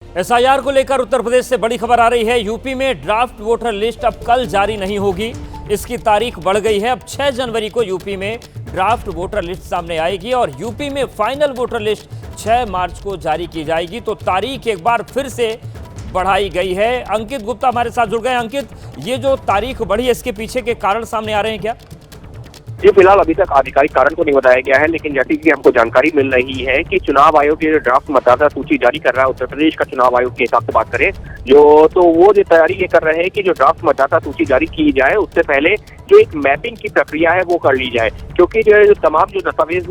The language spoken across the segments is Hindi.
एसआईआर को लेकर उत्तर प्रदेश से बड़ी खबर आ रही है। यूपी में ड्राफ्ट वोटर लिस्ट अब कल जारी नहीं होगी, इसकी तारीख बढ़ गई है। अब 6 जनवरी को यूपी में ड्राफ्ट वोटर लिस्ट सामने आएगी और यूपी में फाइनल वोटर लिस्ट 6 मार्च को जारी की जाएगी। तो तारीख एक बार फिर से बढ़ाई गई है। अंकित गुप्ता हमारे साथ जुड़ गए। अंकित, ये जो तारीख बढ़ी है, इसके पीछे के कारण सामने आ रहे हैं क्या? ये फिलहाल अभी तक आधिकारिक कारण को नहीं बताया गया है, लेकिन जैसे कि हमको जानकारी मिल रही है कि चुनाव आयोग ये ड्राफ्ट मतदाता सूची जारी कर रहा है। उत्तर प्रदेश का चुनाव आयोग के हिसाब से बात करें तो वो जो तैयारी ये कर रहे हैं कि जो ड्राफ्ट मतदाता सूची जारी की जाए उससे पहले जो एक मैपिंग की प्रक्रिया है वो कर ली जाए, क्योंकि जो तमाम जो दस्तावेज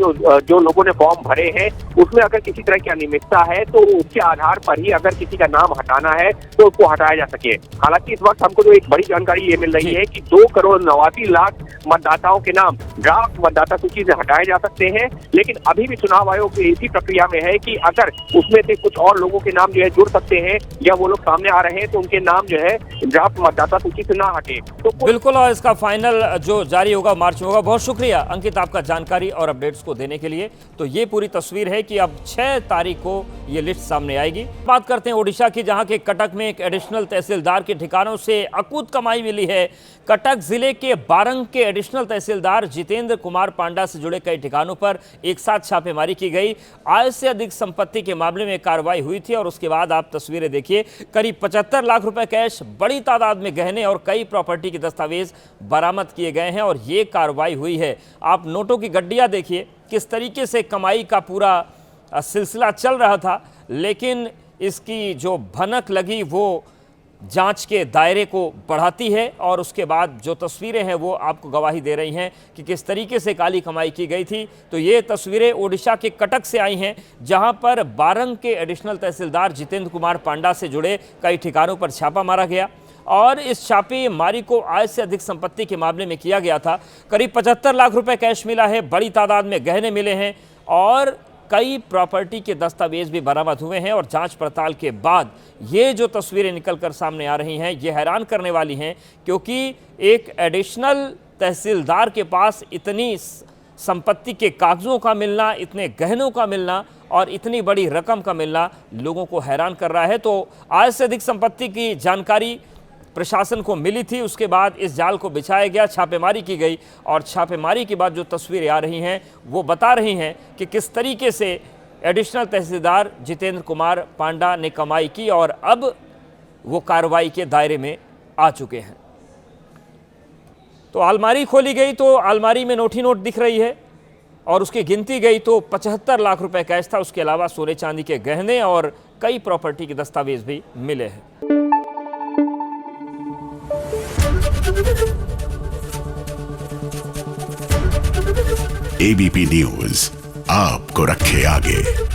जो लोगों ने फॉर्म भरे हैं उसमें अगर किसी तरह की अनियमितता है तो उसके आधार पर ही अगर किसी का नाम हटाना है तो उसको हटाया जा सके। हालांकि इस वक्त हमको जो एक बड़ी जानकारी ये मिल रही है कि 2,89,00,000 मतदाताओं के नाम ड्राफ्ट मतदाता सूची से हटाए जा सकते हैं, लेकिन अभी भी चुनाव आयोग इसी प्रक्रिया में है कि अगर उसमें से कुछ और लोगों के नाम जो है जुड़ सकते हैं या वो लोग सामने आ रहे हैं तो उनके नाम जो है ड्राफ्ट मतदाता सूची से ना हटे। तो बिल्कुल, और इसका फाइनल जो जारी होगा मार्च में होगा। बहुत शुक्रिया अंकित आपका जानकारी और अपडेट्स को देने के लिए। तो ये पूरी तस्वीर है कि अब 6 तारीख को ये लिस्ट सामने आएगी। बात करते हैं ओडिशा की, जहां के कटक में एक एडिशनल तहसीलदार के ठिकानों से अकूत कमाई मिली है। कटक जिले के बारंग के एडिशनल तहसीलदार जितेंद्र कुमार पांडा से जुड़े कई ठिकानों पर एक साथ छापेमारी की गई। आय से अधिक संपत्ति के मामले में कार्रवाई हुई थी और उसके बाद आप तस्वीरें देखिए, करीब 75 लाख रुपए कैश, बड़ी तादाद में गहने और कई प्रॉपर्टी के दस्तावेज बरामद किए गए हैं और ये कार्रवाई हुई है। आप नोटों की गड्डियां देखिए, किस तरीके से कमाई का पूरा सिलसिला चल रहा था, लेकिन इसकी जो भनक लगी वो जांच के दायरे को बढ़ाती है और उसके बाद जो तस्वीरें हैं वो आपको गवाही दे रही हैं कि किस तरीके से काली कमाई की गई थी। तो ये तस्वीरें ओडिशा के कटक से आई हैं, जहां पर बारंग के एडिशनल तहसीलदार जितेंद्र कुमार पांडा से जुड़े कई ठिकानों पर छापा मारा गया और इस छापेमारी को आय से अधिक संपत्ति के मामले में किया गया था। करीब 75 लाख रुपए कैश मिला है, बड़ी तादाद में गहने मिले हैं और कई प्रॉपर्टी के दस्तावेज भी बरामद हुए हैं। और जांच पड़ताल के बाद ये जो तस्वीरें निकलकर सामने आ रही हैं ये हैरान करने वाली हैं, क्योंकि एक एडिशनल तहसीलदार के पास इतनी संपत्ति के कागजों का मिलना, इतने गहनों का मिलना और इतनी बड़ी रकम का मिलना लोगों को हैरान कर रहा है। तो आय से अधिक संपत्ति की जानकारी प्रशासन को मिली थी, उसके बाद इस जाल को बिछाया गया, छापेमारी की गई और छापेमारी के बाद जो तस्वीरें आ रही हैं वो बता रही हैं कि किस तरीके से एडिशनल तहसीलदार जितेंद्र कुमार पांडा ने कमाई की और अब वो कार्रवाई के दायरे में आ चुके हैं। तो अलमारी खोली गई तो अलमारी में नोट ही नोट दिख रही है और उसकी गिनती गई तो 75 लाख रुपए कैश था। उसके अलावा सोने चांदी के गहने और कई प्रॉपर्टी के दस्तावेज भी मिले हैं। एबीपी न्यूज आपको रखे आगे।